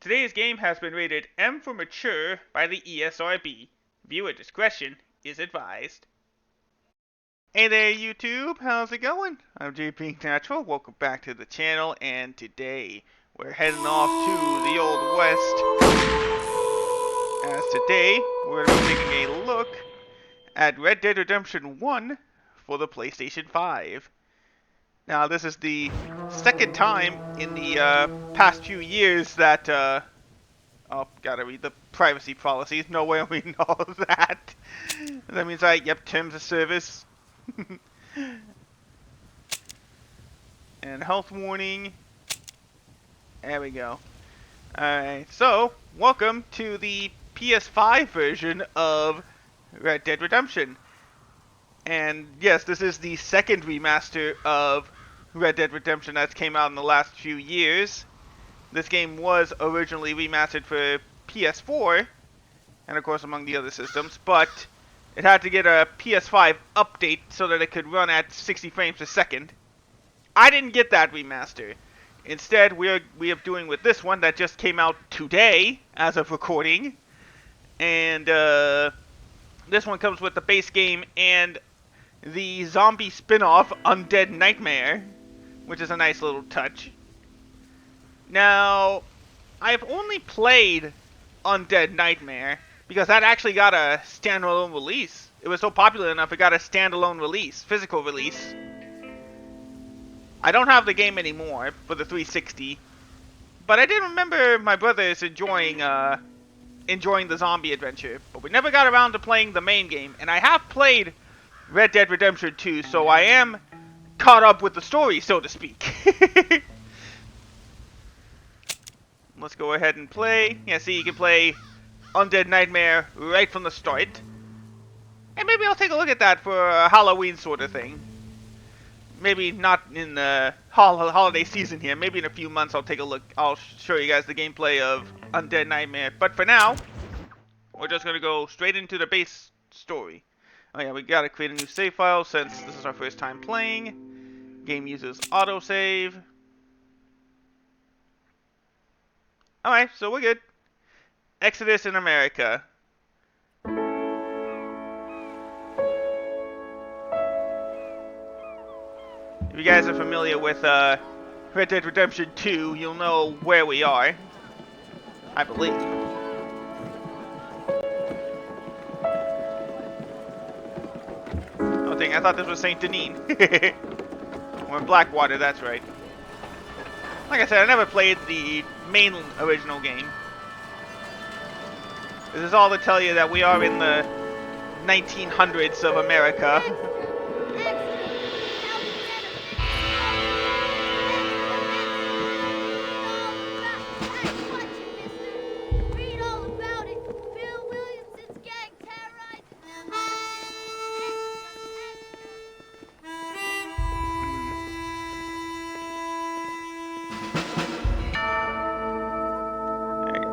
Today's game has been rated M for mature by the ESRB. Viewer discretion is advised. Hey there YouTube, how's it going? I'm JP Natural, welcome back to the channel, and today we're heading off to the Old West. As today, we're going to be taking a look at Red Dead Redemption 1 for the PlayStation 5. Now, this is the second time in the past few years that, oh, gotta read the privacy policies. No way we know that. That means terms of service. And health warning. There we go. Alright, so, welcome to the PS5 version of Red Dead Redemption. And yes, this is the second remaster of Red Dead Redemption that's came out in the last few years. This game was originally remastered for PS4, and of course among the other systems, but it had to get a PS5 update so that it could run at 60 frames per second. I didn't get that remaster. Instead, we are doing with this one that just came out today, as of recording. And this one comes with the base game and the zombie spin-off, Undead Nightmare, which is a nice little touch. Now, I've only played Undead Nightmare because that actually got a standalone release. It was so popular enough it got a standalone release, physical release. I don't have the game anymore for the 360, but I did remember my brothers enjoying the zombie adventure, but we never got around to playing the main game. And I have played Red Dead Redemption 2, so I am caught up with the story, so to speak. Let's go ahead and play. Yeah, see, you can play Undead Nightmare right from the start. And maybe I'll take a look at that for a Halloween sort of thing. Maybe not in the holiday season here. Maybe in a few months I'll take a look. I'll show you guys the gameplay of Undead Nightmare. But for now, we're just going to go straight into the base story. Oh yeah, we got to create a new save file since this is our first time playing. Game uses autosave. Alright, so we're good. Exodus in America. If you guys are familiar with Red Dead Redemption 2, you'll know where we are. I believe. Oh dang, I thought this was Saint Denis. We're in Blackwater, that's right. Like I said, I never played the main original game. This is all to tell you that we are in the 1900s of America.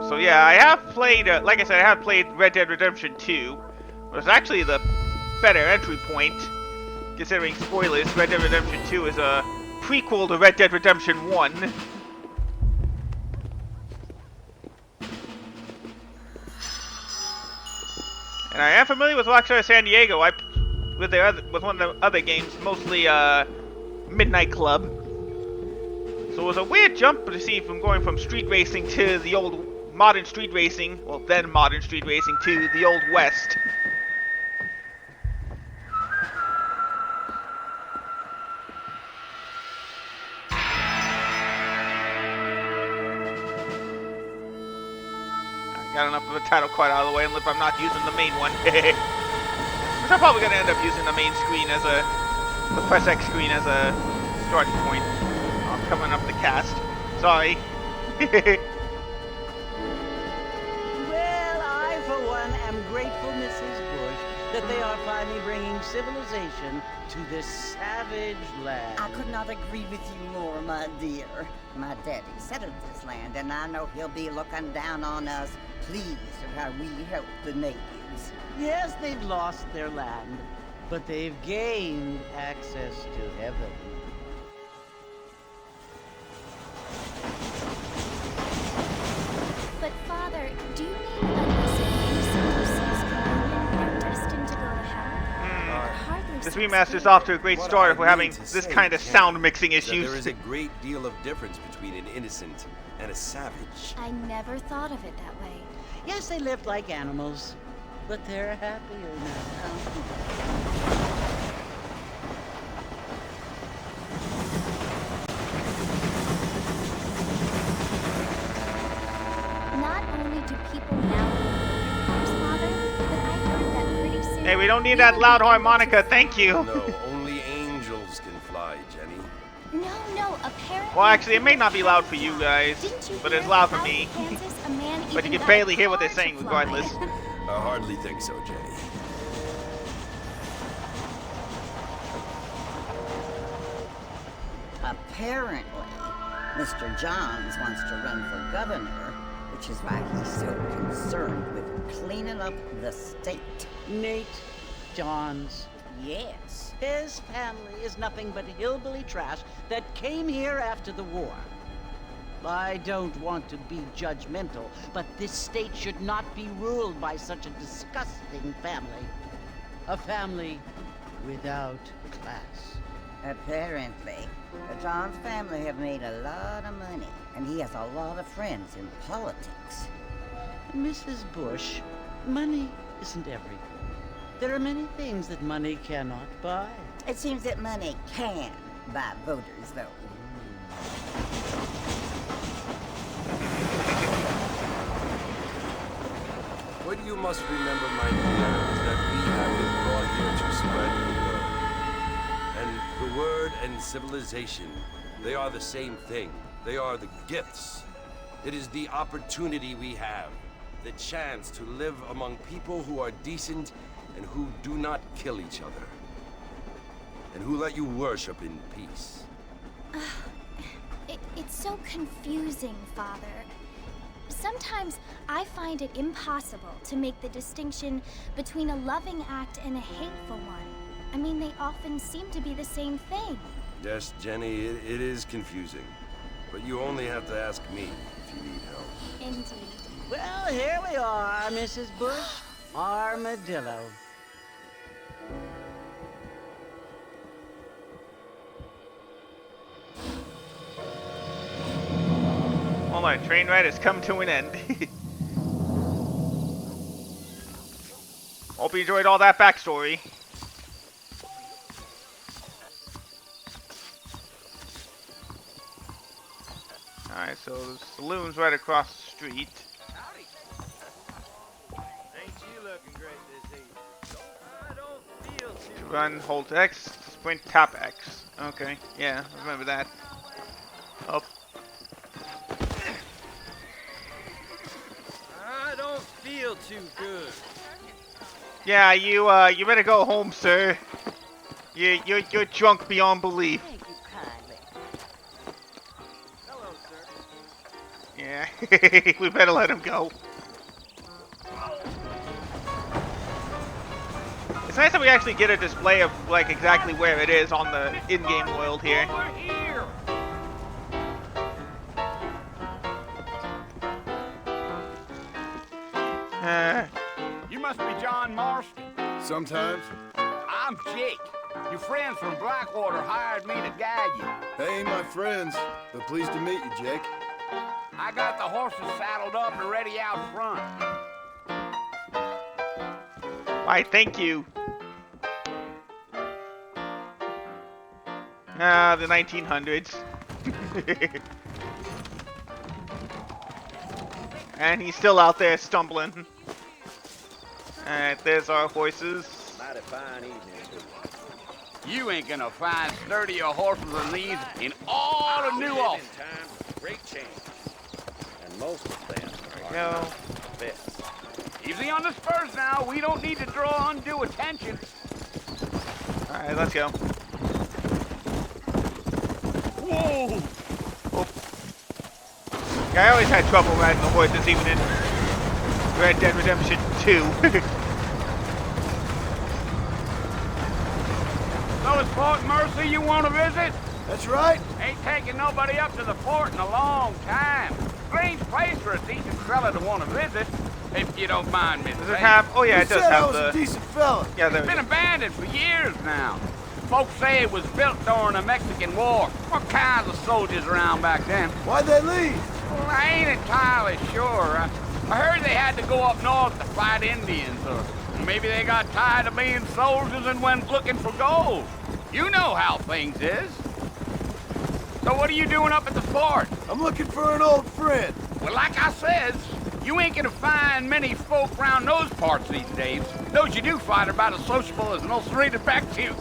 So yeah, I have played, like I said, I have played Red Dead Redemption 2. It was actually the better entry point, considering spoilers. Red Dead Redemption 2 is a prequel to Red Dead Redemption 1. And I am familiar with Rockstar San Diego. With one of the other games, mostly Midnight Club. So it was a weird jump to see from going from street racing to the old modern street racing, well then modern street racing, to the Old West. I got enough of the title card out of the way, unless I'm not using the main one. Which I'm probably going to end up using the main screen as the press X screen as a starting point. Oh, I'm coming up the cast. Sorry. Grateful, Mrs. Bush, that they are finally bringing civilization to this savage land. I could not agree with you more, my dear. My daddy settled this land, and I know he'll be looking down on us, pleased at how we help the natives. Yes, they've lost their land, but they've gained access to heaven. This remaster's off to a great start if we're having this kind of sound mixing issues. There is a great deal of difference between an innocent and a savage. I never thought of it that way. Yes, they lived like animals, but they're happier now. Not only do people now believe in cars, Father, but I heard that pretty soon. Hey, we don't need that loud harmonica, thank you. No, only angels can fly, Jenny. No, apparently. Well, actually, it may not be loud for you guys, Didn't you but hear it's loud for out in me. Kansas, a man But you even can got barely a hear what they're car saying to fly? regardless. I hardly think so, Jenny. Apparently, Mr. Johns wants to run for governor, which is why he's so concerned with cleaning up the state. Nate Johns. Yes. His family is nothing but hillbilly trash that came here after the war. I don't want to be judgmental, but this state should not be ruled by such a disgusting family. A family without class. Apparently, the Johns family have made a lot of money, and he has a lot of friends in politics. Mrs. Bush, money isn't everything. There are many things that money cannot buy. It seems that money can buy voters, though. What you must remember, my dear, is that we have been brought here to spread the word. And the word and civilization, they are the same thing. They are the gifts. It is the opportunity we have, the chance to live among people who are decent and who do not kill each other, and who let you worship in peace. It's so confusing, Father. Sometimes I find it impossible to make the distinction between a loving act and a hateful one. I mean, they often seem to be the same thing. Yes, Jenny, it is confusing. But you only have to ask me if you need help. Indeed. Well, here we are, Mrs. Bush. Armadillo. Hold on, train ride has come to an end. Hope you enjoyed all that backstory. Alright, so the saloon's right across the street. Ain't you looking great this evening? I don't feel too To run, hold X, sprint, tap X. Okay, yeah, remember that. Up. I don't feel too good. Yeah, you better go home, sir. You're drunk beyond belief. Thank you kindly. Hello, sir. Yeah, we better let him go. It's nice that we actually get a display of like exactly where it is on the in-game world here. Over here. You must be John Marston. Sometimes. I'm Jake. Your friends from Blackwater hired me to guide you. They ain't my friends, but pleased to meet you, Jake. I got the horses saddled up and ready out front. Why, thank you. Ah, the 1900s. And he's still out there stumbling. Alright, there's our horses. Mighty fine evening, too. You ain't gonna find sturdier horses than these in all of New Ulster. Great change. And most of them There we go. best. Easy on the spurs now. We don't need to draw undue attention. Alright, let's go. Whoa! Yeah, I always had trouble riding the horses, even in Red Dead Redemption 2. So it's Fort Mercy you want to visit? That's right. Ain't taking nobody up to the fort in a long time. Strange place for a decent fella to want to visit. if you don't mind me Does it saying. have? Oh yeah, You it does said I have was a the. decent fella. Yeah, there It's we been go. abandoned for years now. Folks say it was built during the Mexican War. What kinds of soldiers around back then? Why'd they leave? Well, I ain't entirely sure. I heard they had to go up north to fight Indians, or maybe they got tired of being soldiers and went looking for gold. You know how things is. So what are you doing up at the fort? I'm looking for an old friend. Well, like I says, you ain't gonna find many folk around those parts these days. Those you do find are about as sociable as an ulcerated back tooth.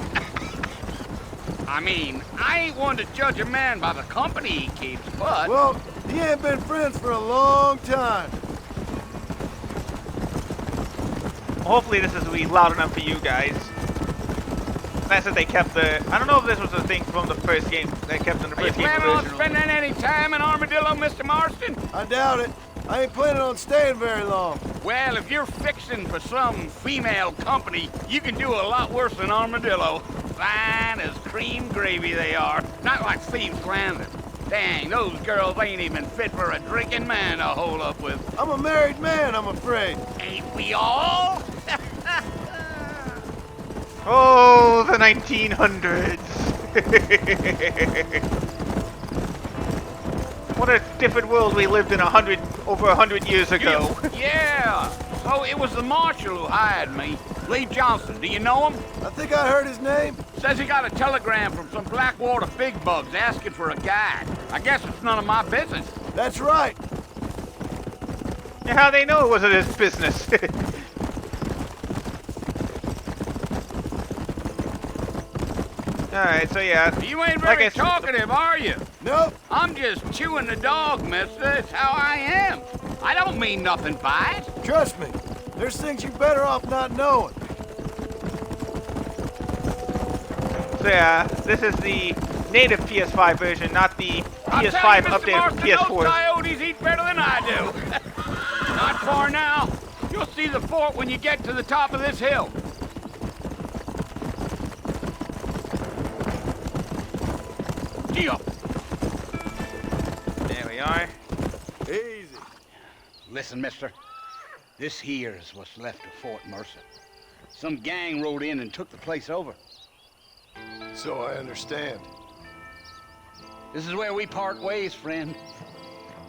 I mean, I ain't one to judge a man by the company he keeps, but... Well, he ain't been friends for a long time. Hopefully this is be loud enough for you guys. That's that they kept the. I don't know if this was a thing from the first game. They kept in the Are you first game planning on originally. spending any time in Armadillo, Mr. Marston? I doubt it. I ain't planning on staying very long. Well, if you're fixing for some female company, you can do a lot worse than Armadillo. Fine as cream gravy they are. Not like Thieves Landing. Dang, those girls ain't even fit for a drinking man to hold up with. I'm a married man, I'm afraid. Ain't we all? Oh, the 1900s. What a different world we lived in over 100 years ago. Yeah. So it was the marshal who hired me. Lee Johnson. Do you know him? I think I heard his name. Says he got a telegram from some Blackwater big bugs asking for a guide. I guess it's none of my business. That's right. Yeah, how they know it wasn't his business? Alright, so yeah. You ain't Like very I said- talkative, are you? Nope. I'm just chewing the dog, mister. It's how I am. I don't mean nothing by it. Trust me. There's things you're better off not knowing. So yeah, this is the native PS5 version, not the I'll PS5 tell you, Mr. updated Marston, for those PS4. coyotes eat better than I do. Not far now. You'll see the fort when you get to the top of this hill. Deal. There we are. Easy. Listen, mister. This here is what's left of Fort Mercer. Some gang rode in and took the place over. So I understand. This is where we part ways, friend.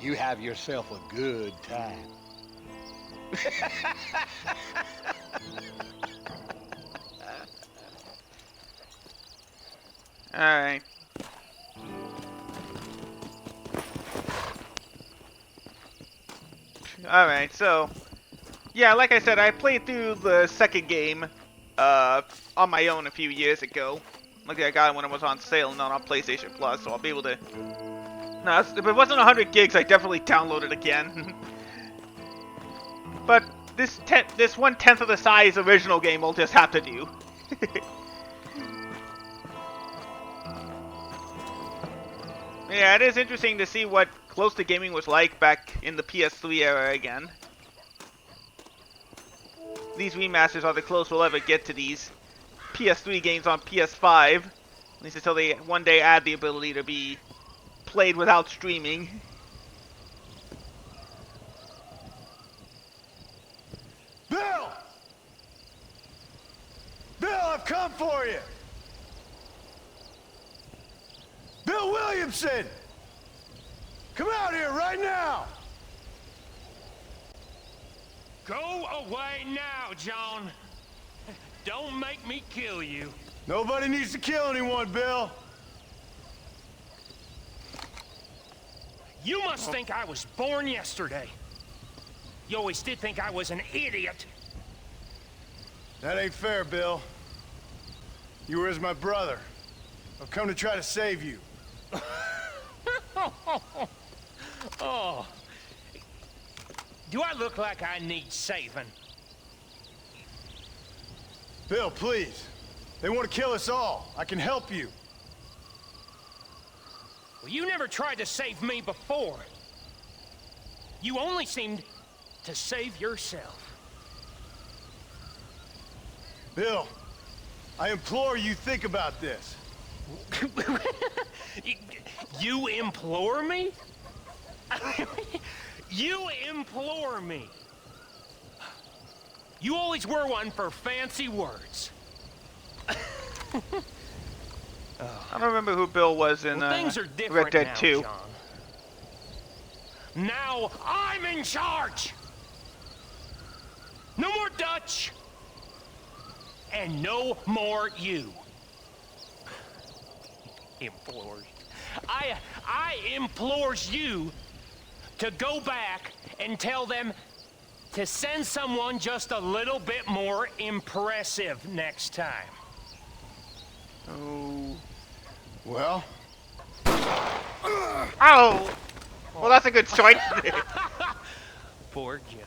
You have yourself a good time. Alright. Alright, so yeah, like I said, I played through the second game on my own a few years ago. Luckily I got it when it was on sale and not on PlayStation Plus, so I'll be able to... No, if it wasn't 100 gigs, I'd definitely download it again. But this 1/10 of the size original game will just have to do. Yeah, it is interesting to see what close to gaming was like back in the PS3 era again. These remasters are the closest we'll ever get to these PS3 games on PS5. At least until they one day add the ability to be played without streaming. Bill! Bill, I've come for you! Bill Williamson! Come out here right now! Go away now, John. Don't make me kill you. Nobody needs to kill anyone, Bill. You must think I was born yesterday. You always did think I was an idiot. That ain't fair, Bill. You were as my brother. I've come to try to save you. Oh. Do I look like I need saving? Bill, please. They want to kill us all. I can help you. Well, you never tried to save me before. You only seemed to save yourself. Bill, I implore you think about this. You implore me? You implore me? You always were one for fancy words. I don't remember who Bill was in Well, things are Red different Dead now, 2. John. Now I'm in charge. No more Dutch. And no more you. Implores. I implores you to go back and tell them to send someone just a little bit more impressive next time. Oh. Well, Oh! Well, that's a good choice. Poor John.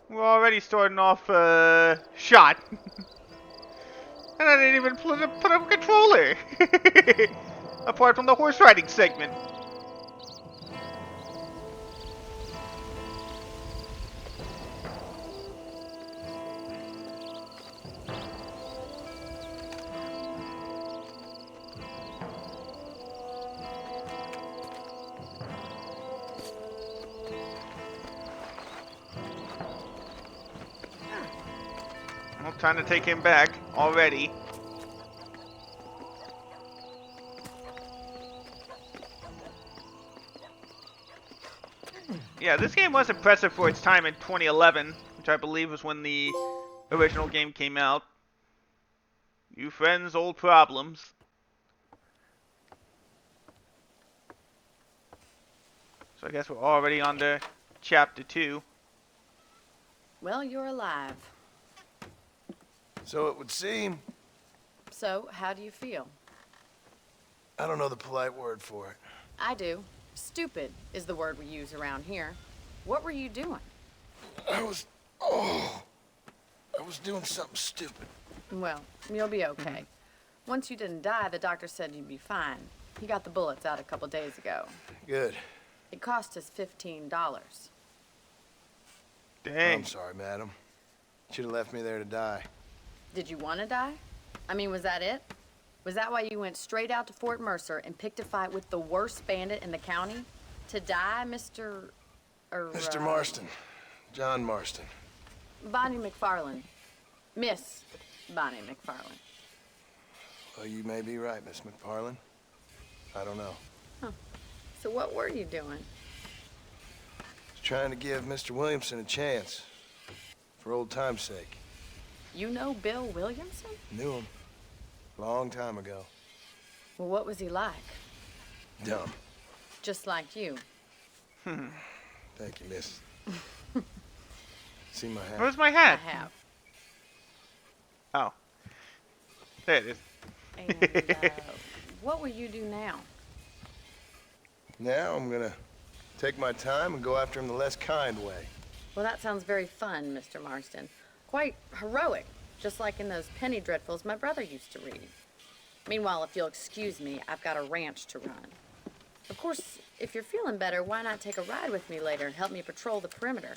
We're already starting off shot. And I didn't even put up a controller. Apart from the horse riding segment. Well, trying to take him back already. Yeah, this game was impressive for its time in 2011, which I believe was when the original game came out. New friends, old problems. So I guess we're already on to chapter 2. Well, you're alive. so it would seem. So, how do you feel? I don't know the polite word for it. I do. Stupid is the word we use around here. What were you doing? I was doing something stupid. Well, you'll be okay. Once you didn't die, the doctor said you'd be fine. He got the bullets out a couple days ago. Good. It cost us $15. Dang. I'm sorry, madam. Should have left me there to die. Did you want to die? I mean, was that it? Was that why you went straight out to Fort Mercer and picked a fight with the worst bandit in the county? To die, Mr. Mr. Marston. John Marston. Bonnie McFarland. Miss Bonnie McFarland. Well, you may be right, Miss McFarland. I don't know. So what were you doing? Just trying to give Mr. Williamson a chance. For old time's sake. You know Bill Williamson? Knew him. Long time ago. Well, what was he like? Dumb. Just like you. Thank you, miss. See my hat? Where's my I hat? have. Oh. There it is. And what will you do now? Now I'm gonna take my time and go after him the less kind way. Well, that sounds very fun, Mr. Marston. Quite heroic, just like in those penny dreadfuls my brother used to read. Meanwhile, if you'll excuse me, I've got a ranch to run. Of course, if you're feeling better, why not take a ride with me later and help me patrol the perimeter?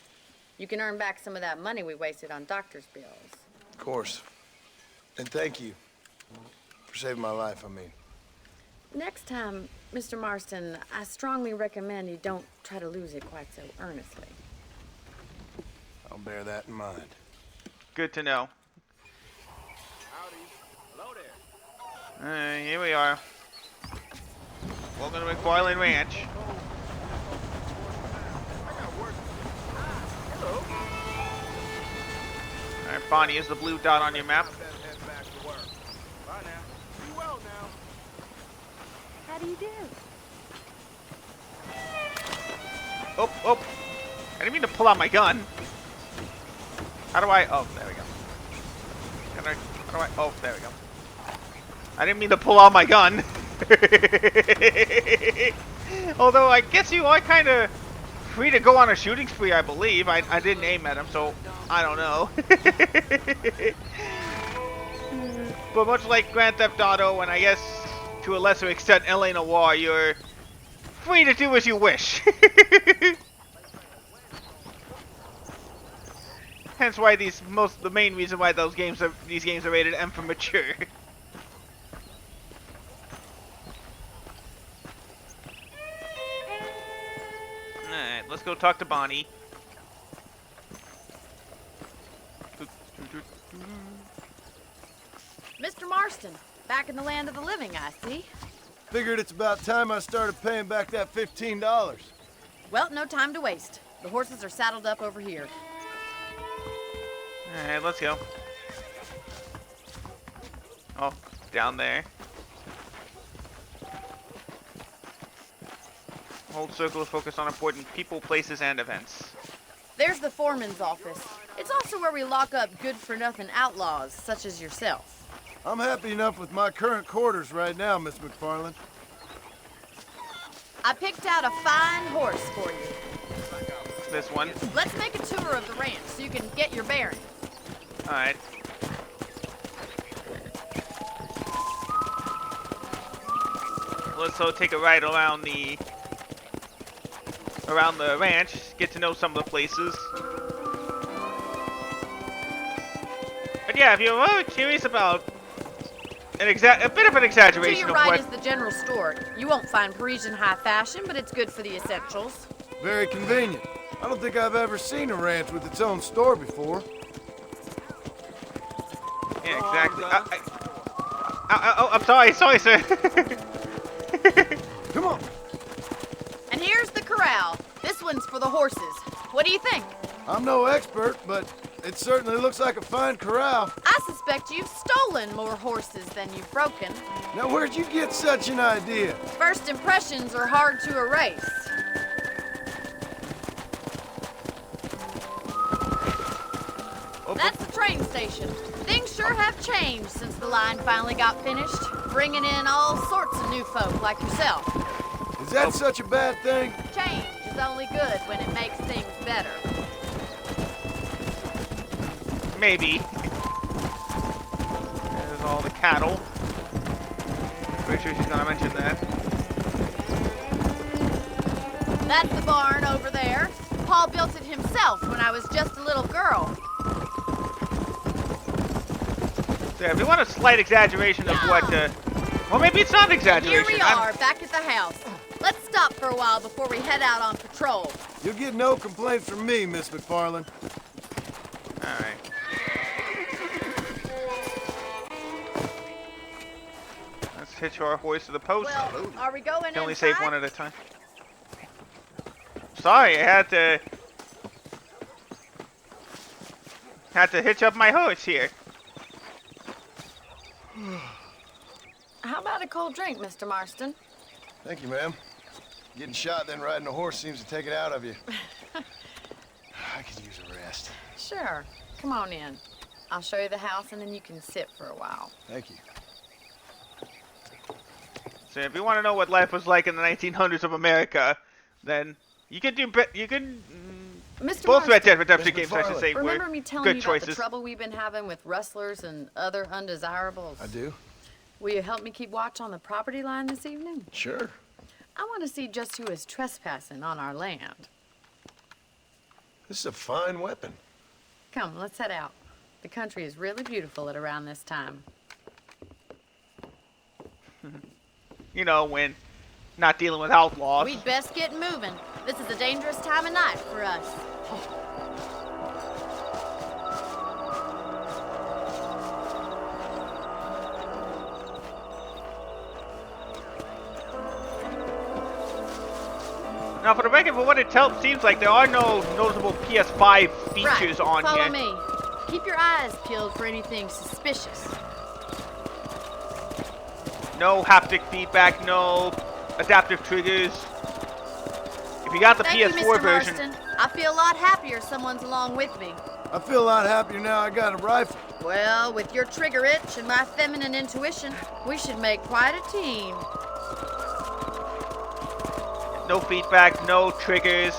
You can earn back some of that money we wasted on doctor's bills. Of course. And thank you for saving my life, I mean. Next time, Mr. Marston, I strongly recommend you don't try to lose it quite so earnestly. I'll bear that in mind. Good to know. Howdy. Hello there. Here we are. Welcome to McFarland Ranch. Alright, Bonnie is the blue dot on your map. Bye now. Be well now. How do you do? Oh, oh. I didn't mean to pull out my gun. How do I? Oh, there we go. How do I? Oh, there we go. I didn't mean to pull out my gun. Although I guess you are kind of free to go on a shooting spree, I believe. I didn't aim at him, so I don't know. But much like Grand Theft Auto, and I guess to a lesser extent LA Noire, you're free to do as you wish. Hence why the main reason why these games are rated M for mature. Alright, let's go talk to Bonnie. Mr. Marston. Back in the land of the living, I see. Figured it's about time I started paying back that $15. Well, no time to waste. The horses are saddled up over here. Alright, let's go. Oh, down there. Hold circle is focused on important people, places, and events. There's the foreman's office. It's also where we lock up good-for-nothing outlaws, such as yourself. I'm happy enough with my current quarters right now, Miss McFarland. I picked out a fine horse for you. This one. Let's make a tour of the ranch so you can get your bearings. Alright. Let's take a ride around the ranch, get to know some of the places. But yeah, if you're really curious about a bit of an To exaggeration your of right what is the general store. You won't find Parisian high fashion, but it's good for the essentials. Very convenient. I don't think I've ever seen a ranch with its own store before. Yeah, exactly. I'm sorry, sir. Come on. And here's the corral. This one's for the horses. What do you think? I'm no expert, but it certainly looks like a fine corral. I suspect you've stolen more horses than you've broken. Now, where'd you get such an idea? First impressions are hard to erase. That's the train station. Things sure have changed since the line finally got finished, bringing in all sorts of new folk like yourself. Is that such a bad thing? Change is only good when it makes things better. Maybe. There's all the cattle. Pretty sure she's gonna mention that. That's the barn over there. Paul built it himself when I was just a little girl. So yeah, if you want a slight exaggeration of what, well, maybe it's not an exaggeration. Here we are, back at the house. Let's stop for a while before we head out on patrol. You'll get no complaints from me, Miss McFarland. Alright. Let's hitch our horse to the post. Well, are we going Can only inside? save one at a time. Sorry, I had to hitch up my horse here. How about a cold drink, Mr. Marston? Thank you, ma'am. Getting shot then riding a horse seems to take it out of you. I could use a rest. Sure. Come on in. I'll show you the house and then you can sit for a while. Thank you. So if you want to know what life was like in the 1900s of America, then you can Mr. both Red Dead Marston, Redemption games, I should say, remember were me telling good you choices. about the trouble we've been having with rustlers and other undesirables? I do? Will you help me keep watch on the property line this evening? Sure. I want to see just who is trespassing on our land. This is a fine weapon. Come, let's head out. The country is really beautiful at around this time. You know, when not dealing with outlaws. We'd best get moving. This is a dangerous time of night for us. Now, for the record, for what it seems like, there are no noticeable PS5 features on Follow here. me. Keep your eyes peeled for anything suspicious. No haptic feedback, no adaptive triggers. If you got the Thank PS4 you, Mr. version, Marston. I feel a lot happier someone's along with me. I feel a lot happier now I got a rifle. Well, with your trigger itch and my feminine intuition, we should make quite a team. no feedback, no triggers.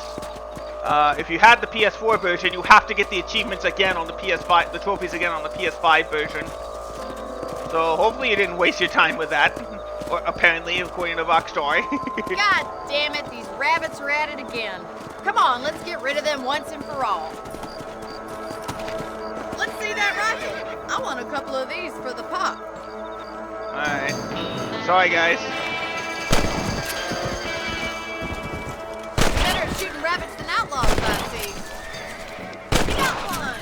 If you had the PS4 version, you have to get the achievements again on the PS5, the trophies again on the PS5 version. So hopefully you didn't waste your time with that. Or apparently, according to Rockstar. God damn it, these rabbits are at it again. Come on, let's get rid of them once and for all. Let's see that rifle. I want a couple of these for the pop. Alright. Sorry, guys. Better at shooting rabbits than outlaws, I see. Got one.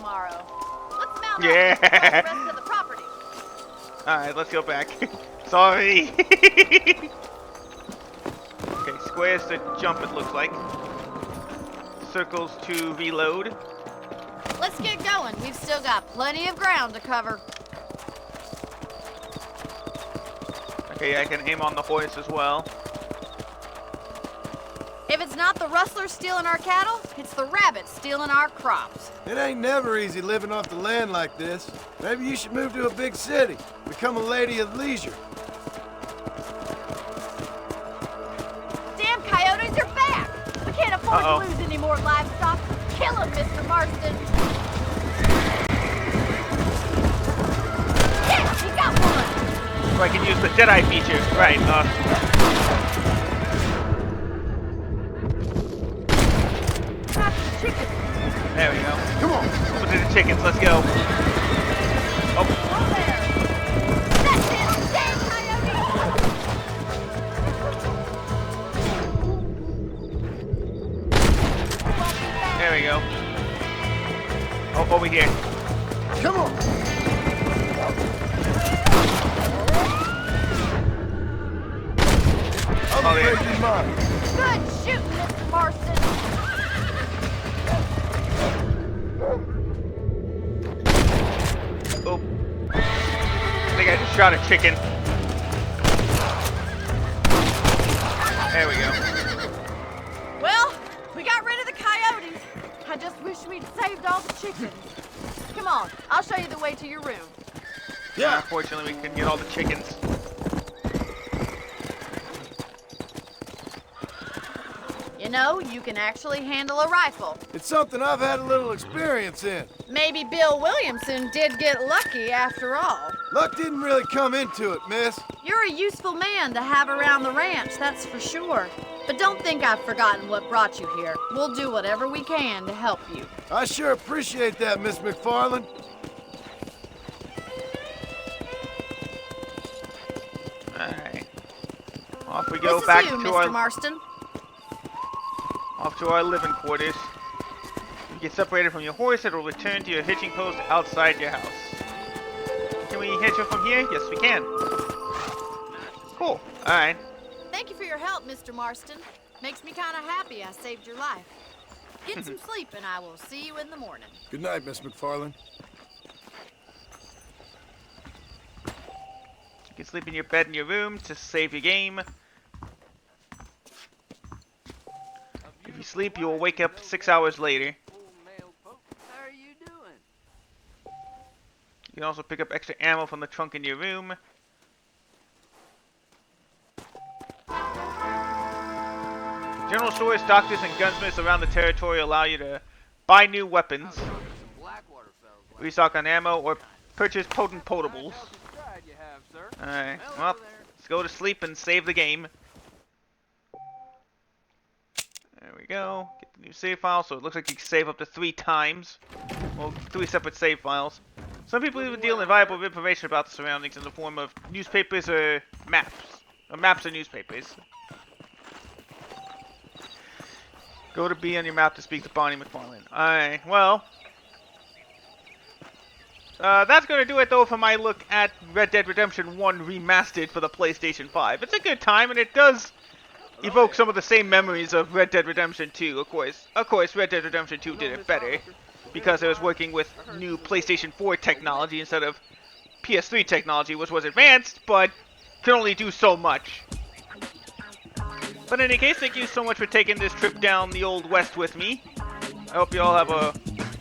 tomorrow. Let's mount Yeah. up and explore the rest of the property. Alright, let's go back. Sorry. Okay, squares to jump, it looks like. Circles to reload. Let's get going. We've still got plenty of ground to cover. Okay, I can aim on the horse as well. If it's not the rustlers stealing our cattle, it's the rabbits stealing our crops. It ain't never easy living off the land like this. Maybe you should move to a big city. Become a lady of leisure. Damn coyotes are back! We can't afford to lose any more livestock. Kill them, Mr. Marston. Yes, we got one! So I can use the Jedi feature. Right, there we go. Come on. Over to the chickens, let's go. Oh. That's it! Damn coyote! There we go. Oh, over here. Come on. Oh, there. Good shooting, Mr. Marston. Oh. I think I just shot a chicken. There we go. Well, we got rid of the coyotes. I just wish we'd saved all the chickens. Come on, I'll show you the way to your room. Yeah. Unfortunately, we couldn't get all the chickens. You know, you can actually handle a rifle. It's something I've had a little experience in. Maybe Bill Williamson did get lucky after all. Luck didn't really come into it, miss. You're a useful man to have around the ranch, that's for sure. But don't think I've forgotten what brought you here. We'll do whatever we can to help you. I sure appreciate that, Miss McFarland. Alright. Off we go This back is you, to Mr. our Marston. off to our living quarters. You get separated from your horse, it will return to your hitching post outside your house. Can we hitch it from here? Yes, we can. Cool. Alright. Thank you for your help, Mr. Marston. Makes me kind of happy I saved your life. Get some sleep and I will see you in the morning. Good night, Miss McFarland. You can sleep in your bed in your room to save your game. If you sleep, you will wake up 6 hours later. You can also pick up extra ammo from the trunk in your room. General stores, doctors, and gunsmiths around the territory allow you to buy new weapons, restock on ammo, or purchase potent potables. Alright, well, let's go to sleep and save the game. There we go. Get the new save file, so it looks like you can save up to 3 times. Well, 3 separate save files. Some people even deal in valuable information about the surroundings in the form of newspapers or maps. Or maps or newspapers. Go to B on your map to speak to Bonnie McFarland. Alright, well. That's going to do it, though, for my look at Red Dead Redemption 1 Remastered for the PlayStation 5. It's a good time, and it does evoke some of the same memories of Red Dead Redemption 2, of course. Of course, Red Dead Redemption 2 did it better, because it was working with new PlayStation 4 technology instead of PS3 technology, which was advanced, but could only do so much. But in any case, thank you so much for taking this trip down the Old West with me. I hope you all have a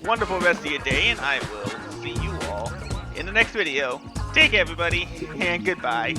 wonderful rest of your day, and I will see you all in the next video. Take care, everybody, and goodbye.